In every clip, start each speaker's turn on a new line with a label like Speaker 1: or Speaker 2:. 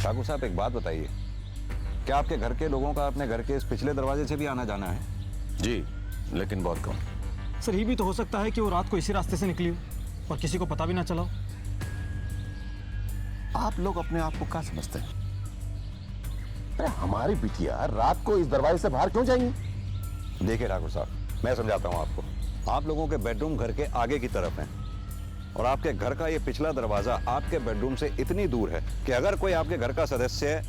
Speaker 1: ठाकुर साहब एक बात बताइए, क्या आपके घर के लोगों का अपने घर के इस पिछले दरवाजे से भी आना जाना है?
Speaker 2: जी, लेकिन बहुत कम।
Speaker 3: सर ये भी तो हो सकता है कि वो रात को इसी रास्ते से निकली हो और किसी को पता भी ना चला हो।
Speaker 2: आप लोग अपने आप को क्या समझते हैं? अरे हमारी बिटिया रात को इस दरवाजे से बाहर क्यों जाएंगी?
Speaker 1: देखिए ठाकुर साहब, मैं समझाता हूँ आपको। आप लोगों के बेडरूम घर के आगे की तरफ है और आपके घर का ये पिछला दरवाजा आपके बेडरूम से इतनी दूर है कि अगर कोई आपके घर का सदस्य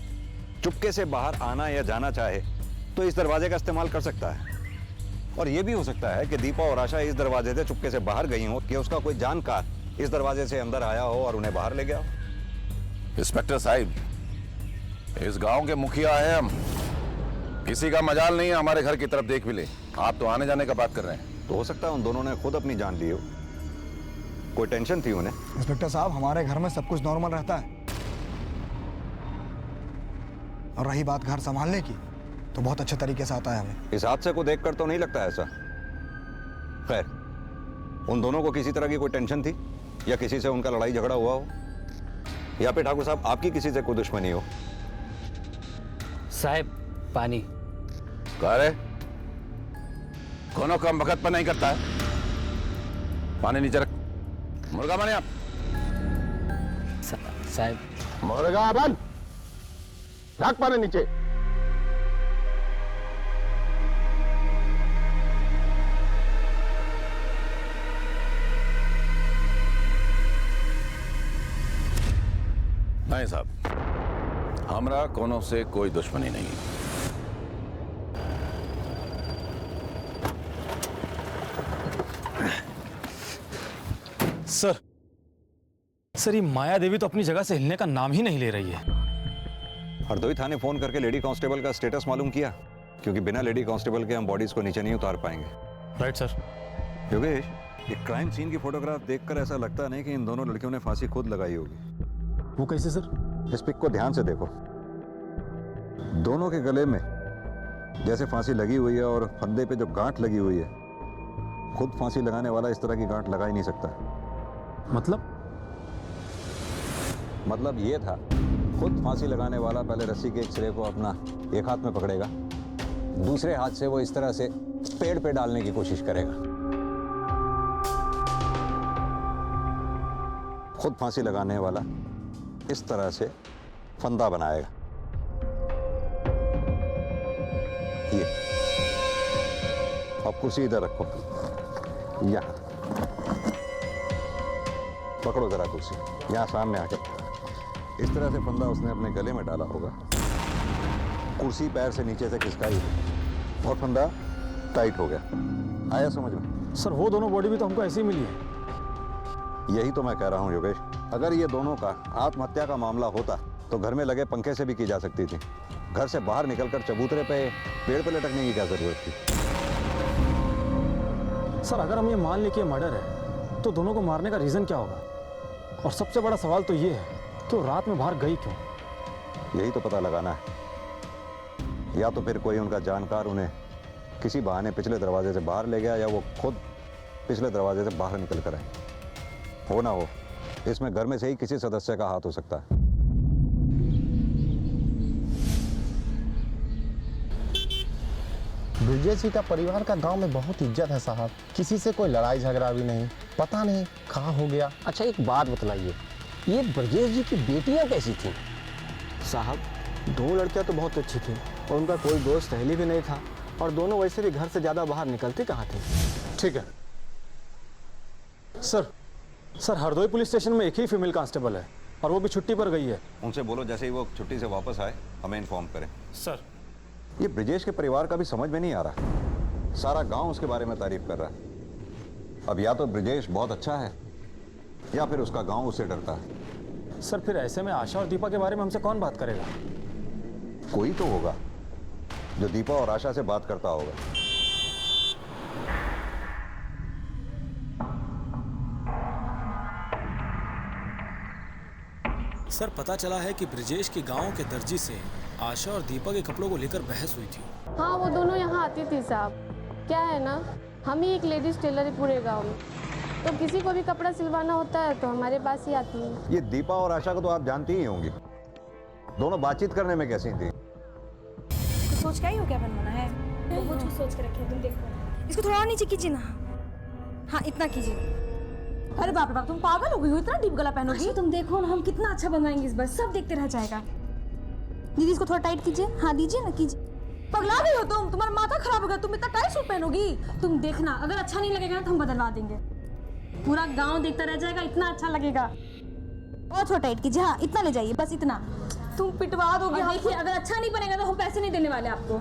Speaker 1: चुपके से बाहर आना या जाना चाहे तो इस दरवाजे का इस्तेमाल कर सकता है। और यह भी हो सकता है कि दीपा और आशा इस दरवाजे से चुपके से बाहर गई हो कि उसका कोई जानकार इस दरवाजे से अंदर आया हो और उन्हें बाहर ले गया हो।
Speaker 2: इंस्पेक्टर साहब, इस गांव के मुखिया हैं हम। किसी का मजाल नहीं है हमारे घर की तरफ देख भी ले। आप तो आने जाने का बात कर रहे हैं।
Speaker 1: तो हो सकता है उन दोनों ने खुद अपनी जान ली हो, कोई टेंशन थी उन्हें।
Speaker 4: इंस्पेक्टर साहब, हमारे घर में सब कुछ नॉर्मल रहता है। और रही बात घर संभालने की, तो बहुत अच्छे तरीके से आता है हमें।
Speaker 1: इस हादसे को देखकर तो नहीं लगता ऐसा। खैर, उन दोनों को किसी तरह की कोई टेंशन थी या किसी से उनका लड़ाई झगड़ा हुआ हो, या फिर ठाकुर साहब आपकी किसी से कोई दुश्मनी हो?
Speaker 5: साहब पानी।
Speaker 2: कह रहे कोनो काम वक्त पर नहीं करता है। पानी नीचे रख। मुर्गा बने आप।
Speaker 5: साहब
Speaker 2: मुर्गा बन, रख पानी नीचे। नहीं साहब, हमरा कोनो से कोई दुश्मनी नहीं।
Speaker 3: सर ये माया देवी तो अपनी जगह से हिलने का नाम ही नहीं ले रही है।
Speaker 1: हरदोई थाने फोन करके लेडी कांस्टेबल का स्टेटस मालूम किया, क्योंकि बिना लेडी कांस्टेबल के हम बॉडीज को नीचे नहीं उतार पाएंगे।
Speaker 3: Right sir.
Speaker 1: योगेश, ये क्राइम सीन की फोटोग्राफ देखकर ऐसा लगता नहीं कि इन दोनों लड़कियों ने फांसी खुद लगाई होगी।
Speaker 3: वो कैसे सर?
Speaker 1: इस पिक को ध्यान से देखो। दोनों के गले में जैसे फांसी लगी हुई है और फंदे पे जो गांठ लगी हुई है, खुद फांसी लगाने वाला इस तरह की गांठ लगा ही नहीं सकता। मतलब ये था, खुद फांसी लगाने वाला पहले रस्सी के एक सिरे को अपना एक हाथ में पकड़ेगा, दूसरे हाथ से वो इस तरह से पेड़ पे डालने की कोशिश करेगा। खुद फांसी लगाने वाला इस तरह से फंदा बनाएगा। ये अब कुर्सी इधर रखो, यहां पकड़ो जरा कुर्सी, यहां सामने आके। इस तरह से फंदा उसने अपने गले में डाला होगा, कुर्सी पैर से नीचे से खिसकाई और फंदा टाइट हो गया। आया समझ में?
Speaker 3: सर वो दोनों बॉडी भी तो हमको ऐसी मिली है।
Speaker 1: यही तो मैं कह रहा हूं योगेश, अगर ये दोनों का आत्महत्या का मामला होता तो घर में लगे पंखे से भी की जा सकती थी। घर से बाहर निकलकर चबूतरे पे पेड़ पे लटकने की क्या जरूरत थी?
Speaker 3: सर अगर हम ये मान लें कि मर्डर है तो दोनों को मारने का रीजन क्या होगा? और सबसे बड़ा सवाल तो ये है कि वो रात में बाहर गई क्यों?
Speaker 1: यही तो पता लगाना है। या तो फिर कोई उनका जानकार उन्हें किसी बहाने पिछले दरवाजे से बाहर ले गया, या वो खुद पिछले दरवाजे से बाहर निकल कर आए। हो ना हो, इसमें घर में से ही किसी सदस्य का हाथ हो सकता है।
Speaker 6: ब्रिजेश जी का परिवार का गांव में बहुत इज्जत है साहब। किसी से कोई लड़ाई झगड़ा भी नहीं। पता नहीं कहाँ हो गया।
Speaker 5: अच्छा एक बात बतलाइए, ये ब्रजेश जी की बेटियां कैसी थी?
Speaker 4: साहब, दो लड़कियां तो बहुत अच्छी थी और उनका कोई दोस्त सहेली भी नहीं था, और दोनों वैसे भी घर से ज़्यादा बाहर निकलती कहाँ थे।
Speaker 3: ठीक है सर हरदोई पुलिस स्टेशन में एक ही फीमेल कांस्टेबल है और वो भी छुट्टी पर गई है।
Speaker 1: उनसे बोलो जैसे ही वो छुट्टी से वापस आए हमें इन्फॉर्म करें।
Speaker 3: सर
Speaker 1: ये ब्रिजेश के परिवार का भी समझ में नहीं आ रहा। सारा गांव उसके बारे में तारीफ कर रहा है। अब या तो ब्रिजेश बहुत अच्छा है या फिर उसका गांव उससे डरता है।
Speaker 3: सर फिर ऐसे में आशा और दीपा के बारे में हमसे कौन बात करेगा?
Speaker 1: कोई तो होगा जो दीपा और आशा से बात करता होगा।
Speaker 7: सर पता चला है कि ब्रिजेश के गांव के दर्जी से आशा और दीपा के कपड़ों को लेकर बहस हुई थी।
Speaker 8: हाँ वो दोनों यहाँ आती थी साहब। क्या है ना, हम ही एक लेडीज टेलर है पूरे गांव में, तो किसी को भी कपड़ा सिलवाना होता है तो हमारे पास ही आती है।
Speaker 1: ये दीपा और आशा को तो आप जानती ही होंगी। दोनों बातचीत करने में कैसी थी?
Speaker 9: कुछ सोच क्या ही हो क्या बनवाना है? वो कुछ सोच के रखे तुम देखो। इसको थोड़ा और नीचे कीजिए ना। हाँ इतना कीजिए। अरे बाप रे बाप, तुम पागल हो गई हो? इतना डीप गला पहनोगी? तुम देखो ना हम कितना अच्छा बनवाएंगे इस बार, सब देखते रह जाएगा। दीदी इसको थोड़ा टाइट कीजिए। हाँ दीजिए ना, कीजिए। पगला गई हो तुम, तुम्हारा माथा खराब हो गया, तुम इतना टाइट सूट पहनोगी? तुम देखना अगर अच्छा नहीं लगेगा ना तो हम बदलवा देंगे, पूरा गांव देखता रह जाएगा, इतना अच्छा लगेगा। और थोड़ा टाइट कीजिए। हाँ इतना ले जाइए, बस इतना। तुम पिटवा दोगे। देखिए अगर अच्छा नहीं बनेगा तो हम पैसे नहीं देने वाले आपको।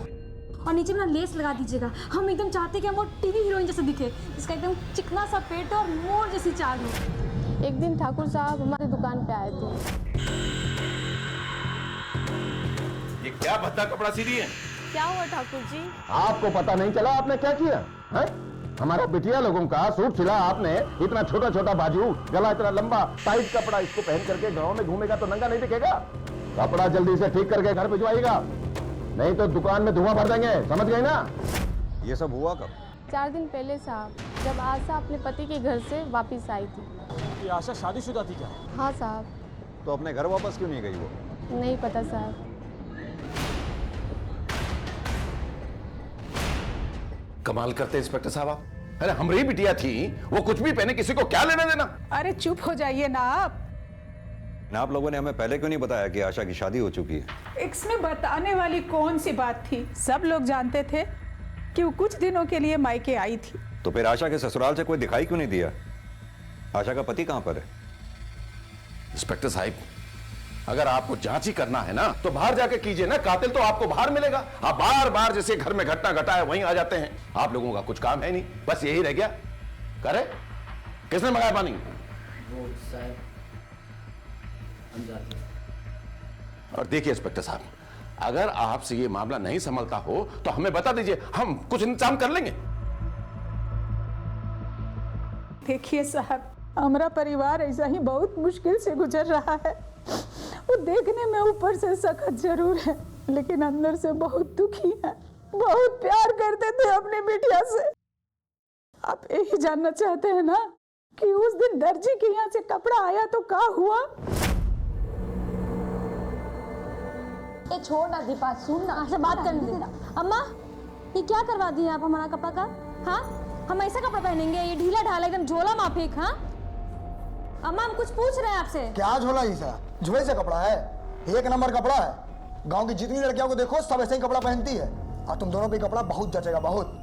Speaker 9: और नीचे में ना लेस लगा दीजिएगा, हम एकदम चाहते हैं कि हम वो टीवी हीरोइन जैसे दिखे, इसका एकदम चिकना सा पेट और मोर जैसी चाल हो।
Speaker 8: एक दिन ठाकुर साहब हमारी दुकान पे आए थे।
Speaker 2: ये क्या भद्दा कपड़ा सी रही है?
Speaker 8: क्या हुआ ठाकुर जी?
Speaker 6: आपको पता नहीं चला आपने क्या किया है? हमारा बिटिया लोगों का सूट सिला आपने, इतना छोटा छोटा बाजू, गला इतना लंबा, टाइट कपड़ा, इसको पहन करके गांव में घूमेगा तो नंगा नहीं दिखेगा। कपड़ा जल्दी से ठीक करके घर भिजवाइएगा, नहीं तो दुकान में धुआं भर देंगे, समझ गए ना?
Speaker 1: ये सब हुआ कब?
Speaker 8: 4 दिन पहले साहब, जब आशा अपने पति के घर से वापस आई थी।
Speaker 3: ये आशा शादीशुदा थी क्या?
Speaker 8: हाँ साहब।
Speaker 1: तो अपने घर वापस क्यों नहीं गई वो?
Speaker 8: नहीं पता साहब।
Speaker 2: कमाल करते इंस्पेक्टर साहब आप। अरे हमारी बिटिया थी, वो कुछ भी पहने, किसी को क्या लेना देना?
Speaker 10: अरे चुप हो जाइए ना
Speaker 1: आप लोगों ने हमें पहले क्यों नहीं बताया कि आशा की शादी हो चुकी है?
Speaker 10: इसमें बताने वाली कौन सी बात थी? सब लोग जानते थे कि वो कुछ दिनों के लिए मायके आई थी।
Speaker 1: तो फिर आशा के ससुराल से कोई दिखाई क्यों नहीं दिया? आशा का पति कहां पर है?
Speaker 2: इंस्पेक्टर साहब, अगर आपको जांच ही करना है ना तो बाहर जाके कीजिए ना, कातिल तो आपको बाहर मिलेगा। आप बार बार जैसे घर में घटना घटा है वहीं आ जाते हैं। आप लोगों का कुछ काम है नहीं, बस यही रह गया। करे किसने मंगाया पानी? और देखिए इंस्पेक्टर साहब, अगर आपसे ये मामला नहीं संभलता हो तो हमें बता दीजिए, हम कुछ इंतजाम कर लेंगे।
Speaker 10: देखिए साहब, हमारा परिवार ऐसा ही बहुत मुश्किल से गुजर रहा है। वो देखने में ऊपर से सख्त जरूर है, लेकिन अंदर से बहुत दुखी है। बहुत प्यार करते थे अपनी बिटिया से। आप यही जानना चाहते हैं ना कि उस दिन दर्जी के यहाँ से कपड़ा आया तो क्या हुआ?
Speaker 9: ए छोड़ ना दीपा, सुन ना, आशा बात करने दे। अम्मा ये क्या करवा दिए आप हमारा कपड़ा का? हाँ हम ऐसा कपड़ा पहनेंगे? ये ढीला ढाला एकदम झोला माफिक। हाँ अम्मा हम कुछ पूछ रहे हैं आपसे।
Speaker 4: क्या झोला ही सा? झोले से कपड़ा है, एक नंबर कपड़ा है। गांव की जितनी लड़कियों को देखो सब ऐसे ही कपड़ा पहनती है, और तुम दोनों पे कपड़ा बहुत जचेगा, बहुत।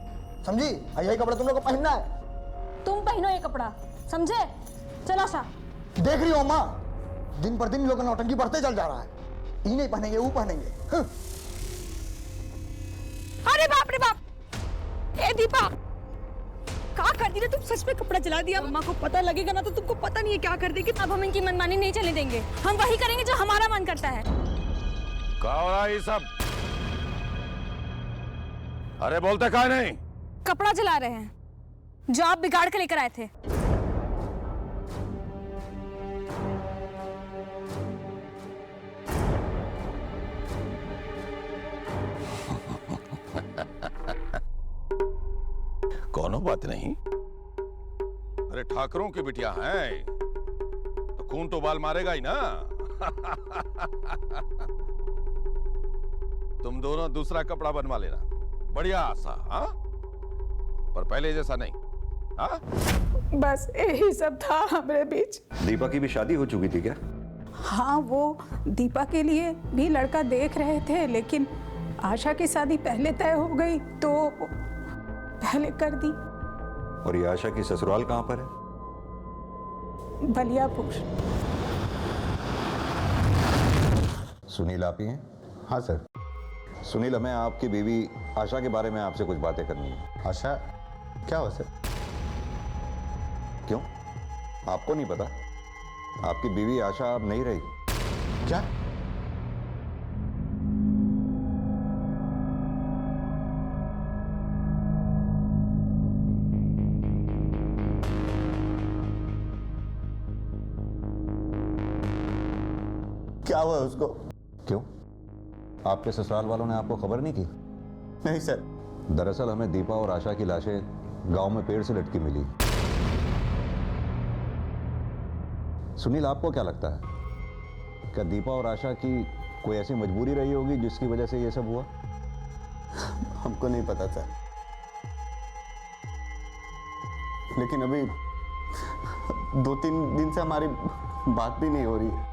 Speaker 4: समझी? यही कपड़ा तुम लोग को पहनना है।
Speaker 9: तुम पहनो ये कपड़ा, समझे? चलो आशा।
Speaker 4: देख रही हो अम्मा, दिन पर दिन लोगों का नौटंकी बढ़ते चल जा रहा है। ये नहीं पहनेंगे, वो पहनेंगे।
Speaker 9: अरे बाप रे बाप, ए दीपा क्या कर दी? तुम सच में कपड़ा जला दिया। अम्मा को पता लगेगा ना तो तुमको पता नहीं है क्या कर देगी। अब हम इनकी मनमानी नहीं चलने देंगे, हम वही करेंगे जो हमारा मन करता है।
Speaker 2: क्या हो रहा है ये सब? अरे बोलते क्या नहीं?
Speaker 9: कपड़ा जला रहे हैं जो आप बिगाड़ के लेकर आए थे।
Speaker 2: कोनो बात नहीं। अरे ठाकरों की बिटिया है तो खून तो बाल मारेगा ही ना। तुम दोनों दूसरा कपड़ा बनवा लेना, बढ़िया आशा। हाँ पर पहले जैसा नहीं। हाँ
Speaker 10: बस यही सब था हमारे बीच।
Speaker 1: दीपा की भी शादी हो चुकी थी क्या?
Speaker 10: हाँ वो दीपा के लिए भी लड़का देख रहे थे, लेकिन आशा की शादी पहले तय हो गई तो पहले कर दी।
Speaker 1: और ये आशा की ससुराल कहां पर है?
Speaker 10: बलियापुर।
Speaker 1: सुनील आप ही हैं?
Speaker 6: हाँ सर।
Speaker 1: सुनील, हमें आपकी बीवी आशा के बारे में आपसे कुछ बातें करनी है।
Speaker 6: आशा क्या हुआ सर?
Speaker 1: क्यों, आपको नहीं पता? आपकी बीवी आशा अब नहीं रही।
Speaker 6: क्या? क्या हुआ उसको?
Speaker 1: क्यों, आपके ससुराल वालों ने आपको खबर नहीं की?
Speaker 6: नहीं सर।
Speaker 1: दरअसल हमें दीपा और आशा की लाशें गांव में पेड़ से लटकी मिली। सुनील, आपको क्या लगता है, क्या दीपा और आशा की कोई ऐसी मजबूरी रही होगी जिसकी वजह से ये सब हुआ?
Speaker 11: हमको नहीं पता सर, लेकिन अभी 2-3 दिन से हमारी बात भी नहीं हो रही है।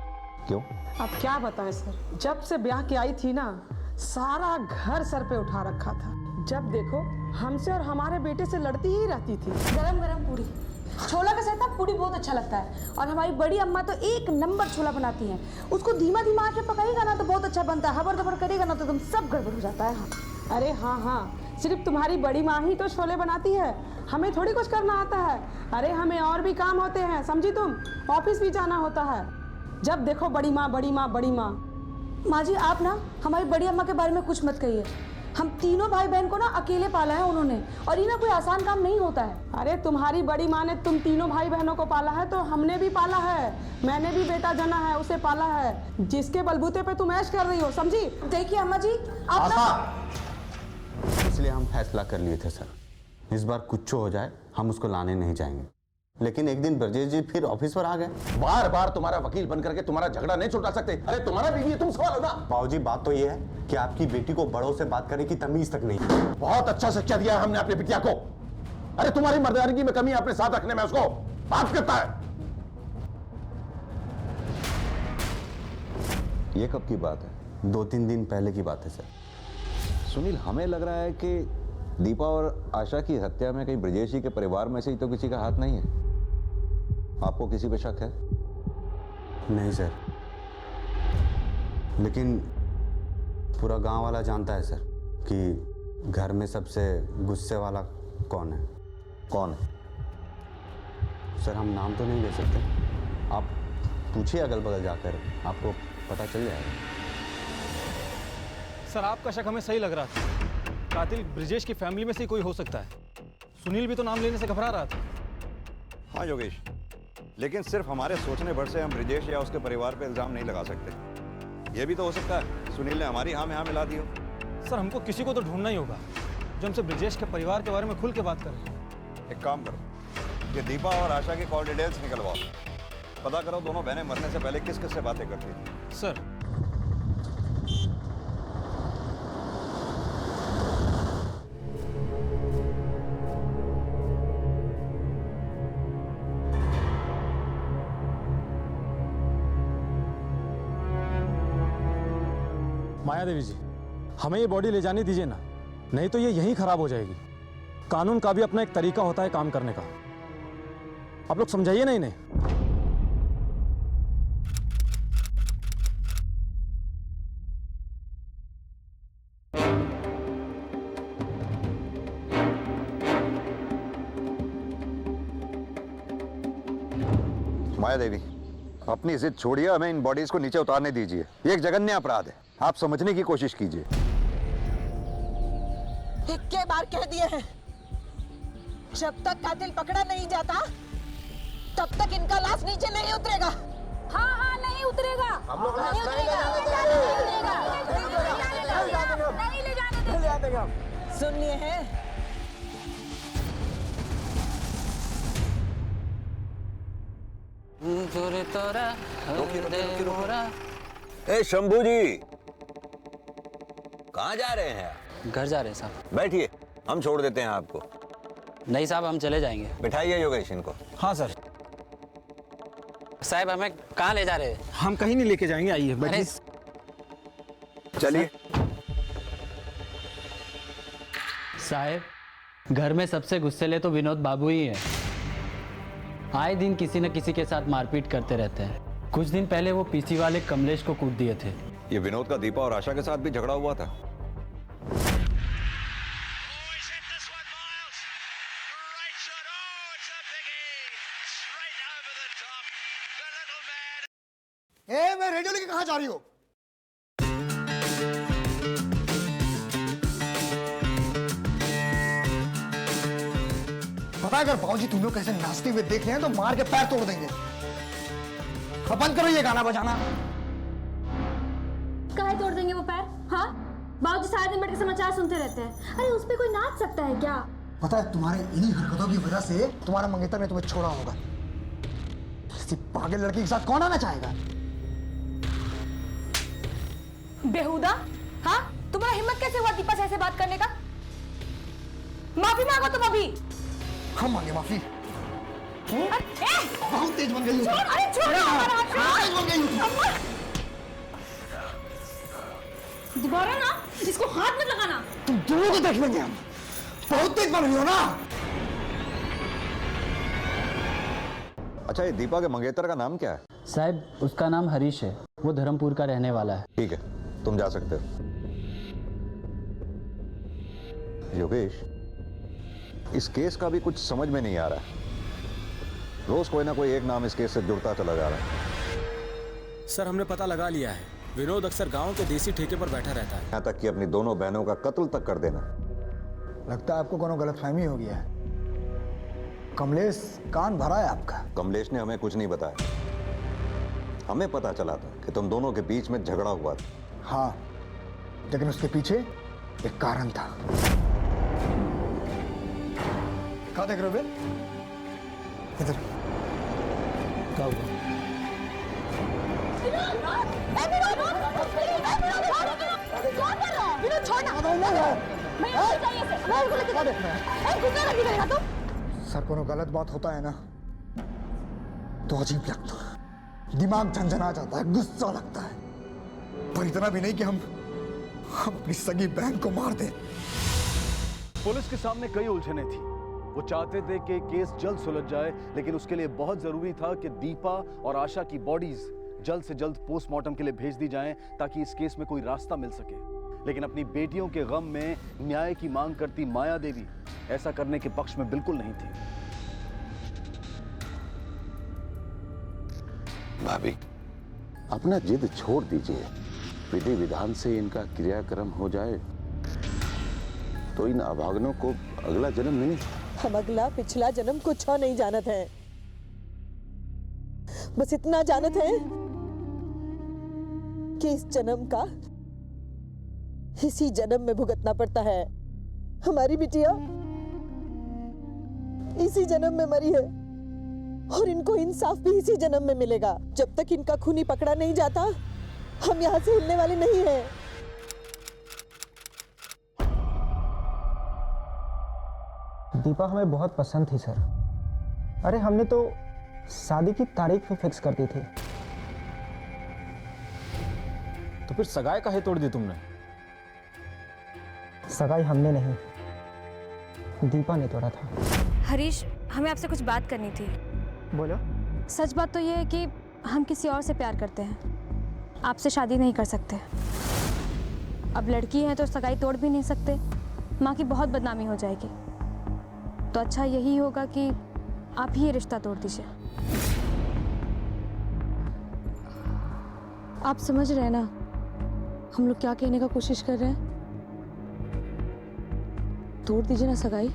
Speaker 1: क्यों?
Speaker 10: अब क्या बताएं सर, जब से ब्याह के आई थी ना, सारा घर सर पे उठा रखा था। जब देखो हमसे और हमारे बेटे से लड़ती ही रहती थी।
Speaker 9: गरम गरम पूरी, छोला का साथ पूरी बहुत अच्छा लगता है। और हमारी बड़ी अम्मा तो एक नंबर छोला बनाती हैं। उसको धीमा धीमा आंच में पकाएगा ना तो बहुत अच्छा बनता है, हबर दबर करेगा ना तो एकदम सब गड़बड़ हो जाता है।
Speaker 10: अरे हाँ हाँ, सिर्फ तुम्हारी बड़ी माँ ही तो छोले बनाती है, हमें थोड़ी कुछ करना आता है। अरे हमें और भी काम होते हैं, समझी तुम, ऑफिस भी जाना होता है। जब देखो बड़ी माँ बड़ी माँ बड़ी माँ।
Speaker 9: माँ जी आप ना हमारी बड़ी अम्मा के बारे में कुछ मत कहिए। हम तीनों भाई बहन को ना अकेले पाला है उन्होंने, और ये ना कोई आसान काम नहीं होता है।
Speaker 10: अरे तुम्हारी बड़ी माँ ने तुम तीनों भाई बहनों को पाला है तो हमने भी पाला है। मैंने भी बेटा जना है, उसे पाला है, जिसके बलबूते पे तुम ऐश कर रही हो, समझी?
Speaker 9: देखिए अम्मा जी आप ना,
Speaker 11: इसलिए हम फैसला कर लिए थे सर, इस बार कुछ हो जाए हम उसको लाने नहीं जाएंगे। लेकिन एक दिन ब्रजेश जी फिर ऑफिस पर आ गए।
Speaker 2: बार बार तुम्हारा वकील बन करके तुम्हारा झगड़ा नहीं छुटा सकते। अरे तुम्हारा बीवी है, तुम सवाल हो ना।
Speaker 11: बाबूजी बात तो ये है कि आपकी बेटी को बड़ों से बात करने की तमीज तक नहीं है।
Speaker 2: बहुत अच्छा शिक्षा दिया है हमने अपनी बिटिया को। अरे तुम्हारी मर्दानगी में कमी अपने साथ रखने में उसको बात करता है।
Speaker 1: ये कब की बात है?
Speaker 11: 2-3 दिन पहले की बात है सर।
Speaker 1: सुनील, हमें लग रहा है कि दीपा और आशा की हत्या में कहीं ब्रजेश जी के परिवार में से ही तो किसी का हाथ नहीं है। आपको किसी पे शक है?
Speaker 11: नहीं सर, लेकिन पूरा गांव वाला जानता है सर कि घर में सबसे गुस्से वाला कौन है।
Speaker 1: कौन है?
Speaker 11: सर हम नाम तो नहीं ले सकते, आप पूछिए अगल बगल जाकर, आपको पता चल जाएगा।
Speaker 3: सर आपका शक हमें सही लग रहा था, कातिल ब्रिजेश की फैमिली में से ही कोई हो सकता है। सुनील भी तो नाम लेने से घबरा रहा था।
Speaker 1: हाँ योगेश, लेकिन सिर्फ हमारे सोचने भर से हम ब्रिजेश या उसके परिवार पे इल्जाम नहीं लगा सकते। ये भी तो हो सकता है सुनील ने हमारी हाँ में हाँ मिला दी हो।
Speaker 3: सर हमको किसी को तो ढूंढना ही होगा जो हमसे ब्रिजेश के परिवार के बारे में खुल के बात करे।
Speaker 1: एक काम करो, ये दीपा और आशा की कॉल डिटेल्स निकलवाओ, पता करो दोनों बहनें मरने से पहले किस किस से बातें करती थी।
Speaker 3: सर माया देवी जी, हमें ये बॉडी ले जाने दीजिए ना, नहीं तो ये यहीं खराब हो जाएगी। कानून का भी अपना एक तरीका होता है काम करने का, आप लोग समझाइए ना इन्हें।
Speaker 1: माया देवी, अपनी जिद छोड़िए, हमें इन बॉडीज को नीचे उतारने दीजिए। ये एक जघन्य अपराध है, आप समझने की कोशिश कीजिए।
Speaker 12: इक्के बार कह दिए हैं, जब तक कातिल पकड़ा नहीं जाता तब तक इनका लाश नीचे नहीं उतरेगा।
Speaker 9: हाँ हाँ नहीं उतरेगा,
Speaker 12: हम लोग
Speaker 9: नहीं उतरेगा, नहीं ले जाने देंगे।
Speaker 12: सुन लिए हैं?
Speaker 1: ए शंभू जी, कहाँ जा रहे हैं?
Speaker 5: घर जा रहे हैं साहब।
Speaker 1: बैठिए, हम छोड़ देते हैं आपको।
Speaker 5: नहीं साहब, हम चले जाएंगे।
Speaker 1: बिठाइए योगेश इनको।
Speaker 3: हाँ सर।
Speaker 5: साहब हमें कहाँ ले जा रहे हैं?
Speaker 3: हम कहीं नहीं लेके जाएंगे, आइए बैठिए।
Speaker 1: चलिए।
Speaker 5: साहब घर में सबसे गुस्सेले तो विनोद बाबू ही है। आए दिन किसी न किसी के साथ मारपीट करते रहते हैं। कुछ दिन पहले वो पीसी वाले कमलेश को कूट दिए थे।
Speaker 1: ये विनोद का दीपा और आशा के साथ भी झगड़ा हुआ था।
Speaker 4: ए, मैं रेडियो लेके कहाँ जा रही हो? पता है अगर बाबूजी तुम लोग कैसे नाचते हुए देख रहे हैं तो मार के पैर तोड़ देंगे। अब बंद करो ये गाना बजाना।
Speaker 9: काहे तोड़ देंगे वो पैर? हाँ, बाबूजी सारे दिन बैठ के समाचार सुनते रहते हैं। अरे उस पे कोई नाच सकता है क्या?
Speaker 4: पता है तुम्हारे इन्हीं हरकतों की वजह से तुम्हारा मंगेतर ने तुम्हें छोड़ा होगा। किसी पागल लड़की के साथ कौन आना चाहेगा?
Speaker 9: बेहुदा? हाँ, तुम्हारा हिम्मत कैसे हुआ दीपा से ऐसे बात करने का? माफी मांगो तुम अभी।
Speaker 4: हम मांगे माफी?
Speaker 9: बहुत
Speaker 4: तेज बन गई हो।
Speaker 9: अरे छोड़ो हमारा हाथ।
Speaker 4: तेज बन गई हो।
Speaker 9: दोबारा ना इसको हाथ मत लगाना।
Speaker 4: तुम दोनों को देख लेंगे हम। बहुत तेज बन गई हो ना।
Speaker 1: अच्छा, ये दीपा के मंगेतर का नाम क्या है?
Speaker 5: साहब, उसका नाम हरीश है। वो धर्मपुर का रहने वाला है।
Speaker 1: ठीक है, तुम जा सकते हो। योगेश, इस केस का भी कुछ समझ में नहीं आ रहा है। रोज कोई ना कोई एक नाम इस केस से जुड़ता चला जा रहा है।
Speaker 7: सर, हमने पता लगा लिया है, विनोद अक्सर गांव के देसी ठेके पर बैठा रहता है।
Speaker 1: यहाँ तक कि अपनी दोनों बहनों का कत्ल तक कर देना।
Speaker 4: लगता है आपको कोनो गलतफहमी हो गया है। कमलेश कान भरा है आपका।
Speaker 1: कमलेश ने हमें कुछ नहीं बताया। हमें पता चला था कि तुम दोनों के बीच में झगड़ा हुआ था।
Speaker 4: हाँ, लेकिन उसके पीछे एक कारण था। क्या देख रहे हो बे? इधर क्या हुआ? सर, कोनो गलत बात होता है ना तो अजीब लगता है, दिमाग झंझना जाता है, गुस्सा लगता है। पर इतना भी नहीं कि हम अपनी सगी बहन को मार दें।
Speaker 13: पुलिस के सामने कई उलझनें थी। वो चाहते थे कि केस जल्द सुलझ जाए, लेकिन उसके लिए बहुत जरूरी था कि दीपा और आशा की बॉडीज जल्द से जल्द पोस्टमार्टम के लिए भेज दी जाएं, ताकि इस केस में कोई रास्ता मिल सके। लेकिन अपनी बेटियों के गम में न्याय की मांग करती माया देवी ऐसा करने के पक्ष में बिल्कुल नहीं थी।
Speaker 6: भाभी, अपना जिद छोड़ दीजिए। विधि विधान से इनका क्रियाक्रम हो जाए तो इन अभागनों को अगला जन्म मिले।
Speaker 12: हम अगला पिछला जन्म कुछ और नहीं जानत हैं। बस इतना जानत हैं कि इस जन्म का इसी जन्म में भुगतना पड़ता है। हमारी बिटिया इसी जन्म में मरी है और इनको इंसाफ भी इसी जन्म में मिलेगा। जब तक इनका खूनी पकड़ा नहीं जाता, हम यहाँ से हिलने वाले नहीं हैं।
Speaker 14: दीपा हमें बहुत पसंद थी सर। अरे हमने तो शादी की तारीख भी फिक्स कर दी थी।
Speaker 3: तो फिर सगाई काहे तोड़ दी तुमने?
Speaker 14: सगाई हमने नहीं, दीपा ने तोड़ा था।
Speaker 9: हरीश, हमें आपसे कुछ बात करनी थी।
Speaker 14: बोलो।
Speaker 9: सच बात तो ये है कि हम किसी और से प्यार करते हैं, आपसे शादी नहीं कर सकते। अब लड़की है तो सगाई तोड़ भी नहीं सकते, माँ की बहुत बदनामी हो जाएगी। तो अच्छा यही होगा कि आप ही ये रिश्ता तोड़ दीजिए। आप समझ रहे हैं ना हम लोग क्या कहने का कोशिश कर रहे हैं? तोड़ दीजिए ना सगाई।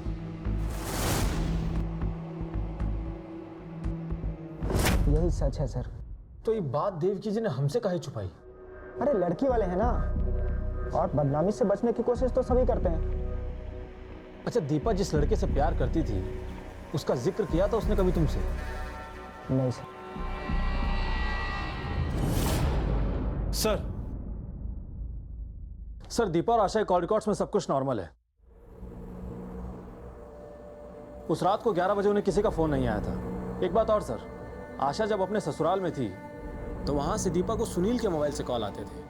Speaker 14: यही सच है सर।
Speaker 3: तो ये बात देवकी जी ने हमसे काहे छुपाई?
Speaker 14: अरे लड़की वाले हैं ना, और बदनामी से बचने की कोशिश तो सभी करते हैं।
Speaker 3: अच्छा, दीपा जिस लड़के से प्यार करती थी उसका जिक्र किया था उसने कभी तुमसे?
Speaker 14: नहीं सर।
Speaker 3: सर, दीपा और आशा के कॉल रिकॉर्ड्स में सब कुछ नॉर्मल है। उस रात को 11 बजे उन्हें किसी का फोन नहीं आया था। एक बात और सर, आशा जब अपने ससुराल में थी तो वहां से दीपा को सुनील के मोबाइल से कॉल आते थे।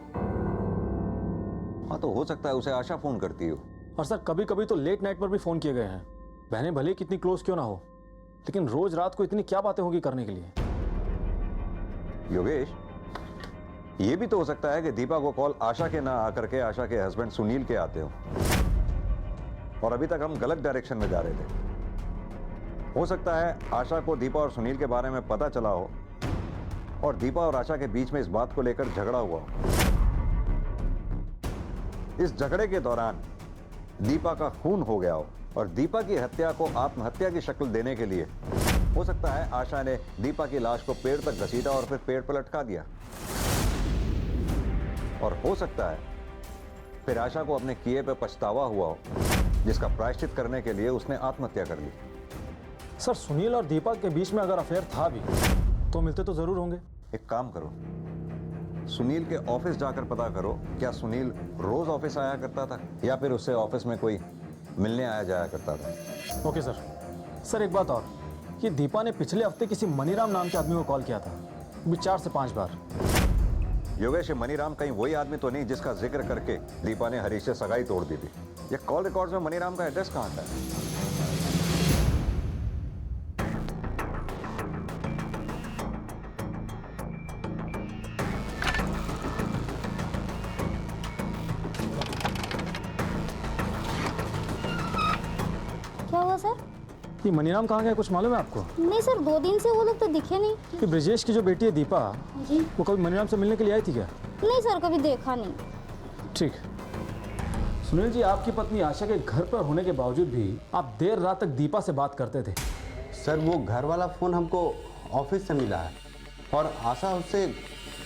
Speaker 1: हाँ, तो हो सकता है उसे आशा फोन करती हो।
Speaker 3: और सर, कभी कभी तो लेट नाइट पर भी फोन किए गए हैं। बहनें भले कितनी क्लोज क्यों ना हो, लेकिन रोज रात को इतनी क्या बातें होगी करने के लिए?
Speaker 1: योगेश, ये भी तो हो सकता है कि दीपा को कॉल आशा के ना आकर के आशा के हस्बैंड सुनील के आते हो, और अभी तक हम गलत डायरेक्शन में जा रहे थे। हो सकता है आशा को दीपा और सुनील के बारे में पता चला हो और दीपा और आशा के बीच में इस बात को लेकर झगड़ा हुआ हो। इस झगड़े के दौरान दीपा का खून हो गया हो और दीपा की हत्या को आत्महत्या की शक्ल देने के लिए हो सकता है आशा ने दीपा की लाश को पेड़ तक घसीटा और फिर पेड़ पर लटका दिया। और हो सकता है फिर आशा को अपने किए पे पछतावा हुआ हो, जिसका प्रायश्चित करने के लिए उसने आत्महत्या कर ली।
Speaker 3: सर, सुनील और दीपा के बीच में अगर अफेयर था भी तो मिलते तो जरूर होंगे।
Speaker 1: एक काम करो, सुनील के ऑफिस जाकर पता करो, क्या सुनील रोज ऑफिस आया करता था या फिर उससे ऑफिस में कोई मिलने आया जाया करता था।
Speaker 3: Okay sir. सर एक बात और, ये दीपा ने पिछले हफ्ते किसी मनीराम नाम के आदमी को कॉल किया था, भी 4 से 5 बार।
Speaker 1: योगेश, ये मनीराम कहीं वही आदमी तो नहीं जिसका जिक्र करके दीपा ने हरीश से सगाई तोड़ दी थी? ये कॉल रिकॉर्ड्स में मनीराम का एड्रेस कहाँ था?
Speaker 15: क्या हुआ सर?
Speaker 3: ये मनीराम कहाँ गया, कुछ मालूम है आपको?
Speaker 15: नहीं सर, 2 दिन से वो लोग तो दिखे नहीं।
Speaker 3: कि ब्रिजेश की जो बेटी है दीपा,
Speaker 15: जी,
Speaker 3: वो कभी मनीराम से मिलने के लिए आई थी क्या?
Speaker 15: नहीं सर, कभी देखा नहीं।
Speaker 3: ठीक। सुनील जी, आपकी पत्नी आशा के घर पर होने के बावजूद भी आप देर रात तक दीपा से बात करते थे।
Speaker 11: सर वो घर वाला फ़ोन हमको ऑफिस से मिला है और आशा उससे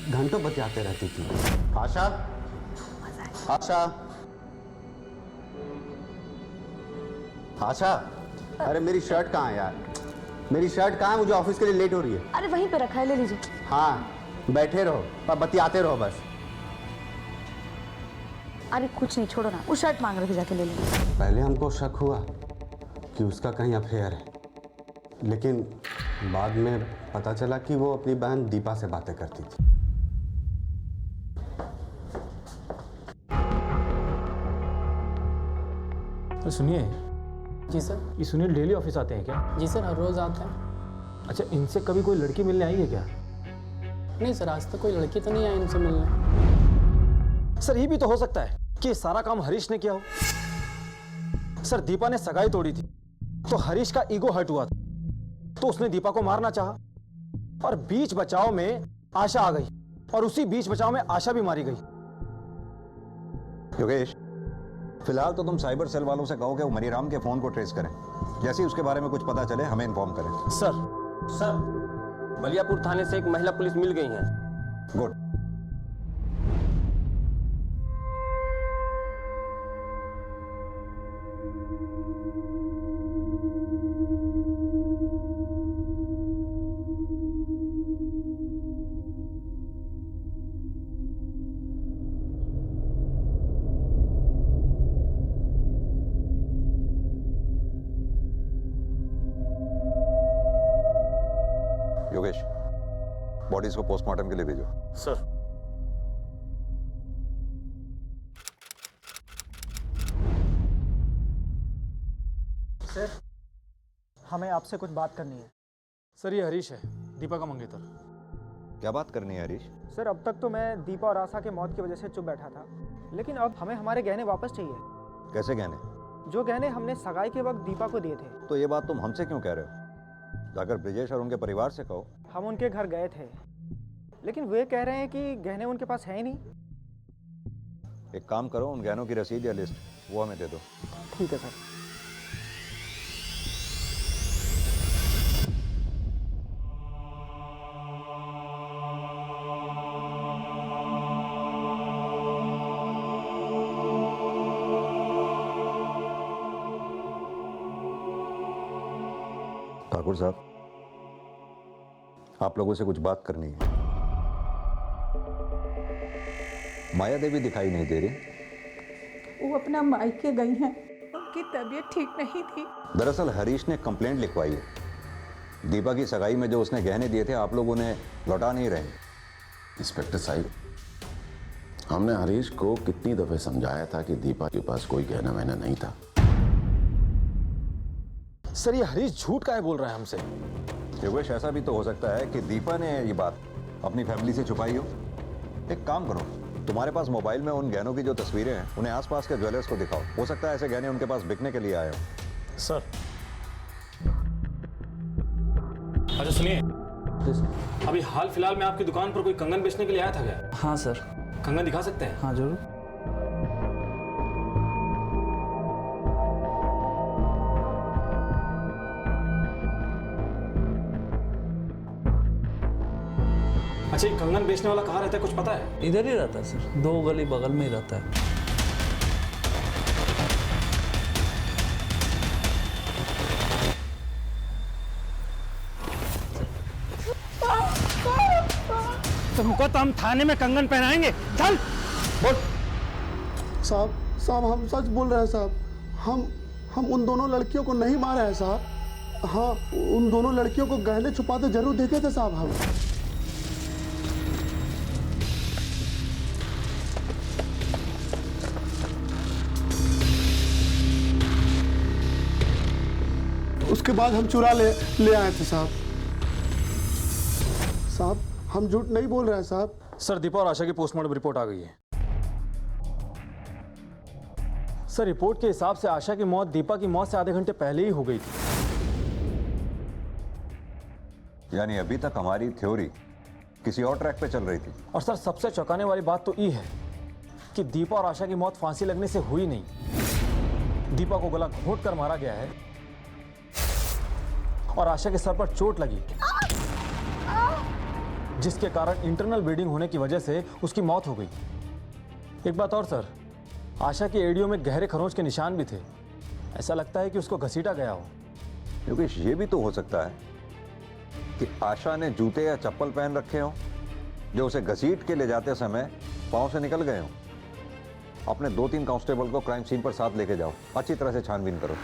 Speaker 11: घंटों बतियाते रहती थी। आशा, आशा, आशा, अरे मेरी शर्ट कहाँ है यार? मेरी शर्ट कहाँ है? मुझे ऑफिस के लिए लेट हो रही है।
Speaker 9: अरे वहीं पे रखा है, ले लीजिए।
Speaker 11: हाँ, बैठे रहो और बतियाते रहो बस।
Speaker 9: अरे कुछ नहीं, छोड़ो ना, वो शर्ट मांग रहे थे, जाके ले लीजिए।
Speaker 11: पहले हमको शक हुआ कि उसका कहीं अफेयर है, लेकिन बाद में पता चला कि वो अपनी बहन दीपा से बातें करती थी।
Speaker 3: तो सुनिए।
Speaker 5: जी सर।
Speaker 3: ये सुनील डेली ऑफिस आते हैं क्या?
Speaker 5: जी सर, हर रोज आते हैं।
Speaker 3: अच्छा, इनसे कभी कोई लड़की मिलने आई है क्या?
Speaker 5: नहीं सर, आज तक कोई लड़की तो नहीं आई इनसे मिलने।
Speaker 3: सर ये भी तो हो सकता है कि ये सारा काम हरीश ने किया हो। सर दीपा ने सगाई तोड़ी थी तो हरीश का ईगो हर्ट हुआ था, तो उसने दीपा को मारना चाहा और बीच बचाव में आशा आ गई और उसी बीच बचाव में आशा भी मारी गई।
Speaker 1: योगेश, फिलहाल तो तुम साइबर सेल वालों से कहो कि वो मनीराम के फोन को ट्रेस करें। जैसे ही उसके बारे में कुछ पता चले हमें इन्फॉर्म करें।
Speaker 16: सर बलियापुर थाने से एक महिला पुलिस मिल गई है।
Speaker 1: गुड। योगेश, बॉडीज को पोस्टमार्टम के लिए भेजो।
Speaker 16: सर।
Speaker 14: सर हमें आपसे कुछ बात करनी है।
Speaker 3: सर ये हरीश है, दीपा का मंगेतर।
Speaker 1: क्या बात करनी है हरीश?
Speaker 14: सर अब तक तो मैं दीपा और आशा के मौत की वजह से चुप बैठा था, लेकिन अब हमें हमारे गहने वापस चाहिए।
Speaker 1: कैसे गहने?
Speaker 14: जो गहने हमने सगाई के वक्त दीपा को दिए थे।
Speaker 1: तो ये बात तुम हमसे क्यों कह रहे हो? जाकर ब्रिजेश और उनके परिवार से कहो।
Speaker 14: हम उनके घर गए थे, लेकिन वे कह रहे हैं कि गहने उनके पास है ही नहीं।
Speaker 1: एक काम करो, उन गहनों की रसीद या लिस्ट वो हमें दे दो।
Speaker 14: ठीक है सर।
Speaker 1: ठाकुर साहब, आप लोगों से कुछ बात करनी है। माया देवी दिखाई नहीं दे रही।
Speaker 10: वो अपना मायके गई हैं, उनकी तबीयत ठीक नहीं थी।
Speaker 1: दरअसल हरीश ने कंप्लेंट लिखवाई है। दीपा की सगाई में जो उसने गहने दिए थे आप लोग उन्हें लौटा नहीं रहे।
Speaker 2: इंस्पेक्टर साहब, हमने हरीश को कितनी दफे समझाया था कि दीपा के पास कोई गहना वहना नहीं था।
Speaker 3: सर ये हरीश झूठ काहे बोल रहा है हमसे?
Speaker 1: योगेश, ऐसा भी तो हो सकता है कि दीपा ने ये बात अपनी फैमिली से छुपाई हो। एक काम करो, तुम्हारे पास मोबाइल में उन गहनों की जो तस्वीरें हैं उन्हें आसपास के ज्वेलर्स को दिखाओ। हो सकता है ऐसे गहने उनके पास बिकने के लिए आए हो।
Speaker 3: सर। अच्छा सुनिए, अभी हाल फिलहाल में आपकी दुकान पर कोई कंगन बेचने के लिए आया था क्या?
Speaker 5: हाँ सर।
Speaker 3: कंगन दिखा सकते हैं?
Speaker 5: हाँ जरूर।
Speaker 3: अच्छा, ये कंगन बेचने वाला कहाँ रहता है, कुछ पता है?
Speaker 5: इधर ही रहता है सर, 2 गली बगल में ही रहता है।
Speaker 3: तुमको तो हम थाने में कंगन पहनाएंगे। चल
Speaker 11: बोल। साहब साहब हम सच बोल रहे हैं साहब। हम उन दोनों लड़कियों को नहीं मारे हैं साहब। हाँ, उन दोनों लड़कियों को गहने छुपाते जरूर देखे थे साहब हम। उसके बाद हम चुरा ले आए थे साहब। साहब हम झूठ नहीं बोल रहे हैं साहब।
Speaker 3: सर, दीपा और आशा की पोस्टमार्टम रिपोर्ट आ गई है। सर, रिपोर्ट के हिसाब से आशा की मौत दीपा की मौत से आधे घंटे पहले ही हो गई थी।
Speaker 1: यानी अभी तक हमारी थ्योरी किसी और ट्रैक पे चल रही थी।
Speaker 3: और सर, सबसे चौंकाने वाली बात तो ये है कि दीपा और आशा की मौत फांसी लगने से हुई नहीं। दीपा को गला घोंट कर मारा गया है और आशा के सर पर चोट लगी, जिसके कारण इंटरनल ब्लीडिंग होने की वजह से उसकी मौत हो गई। एक बात और सर, आशा की एड़ियों में गहरे खरोंच के निशान भी थे। ऐसा लगता है कि उसको घसीटा गया हो।
Speaker 1: योगेश, ये भी तो हो सकता है कि आशा ने जूते या चप्पल पहन रखे हो जो उसे घसीट के ले जाते समय पांव से निकल गए हो। अपने 2-3 कांस्टेबल को क्राइम सीन पर साथ लेके जाओ, अच्छी तरह से छानबीन करो।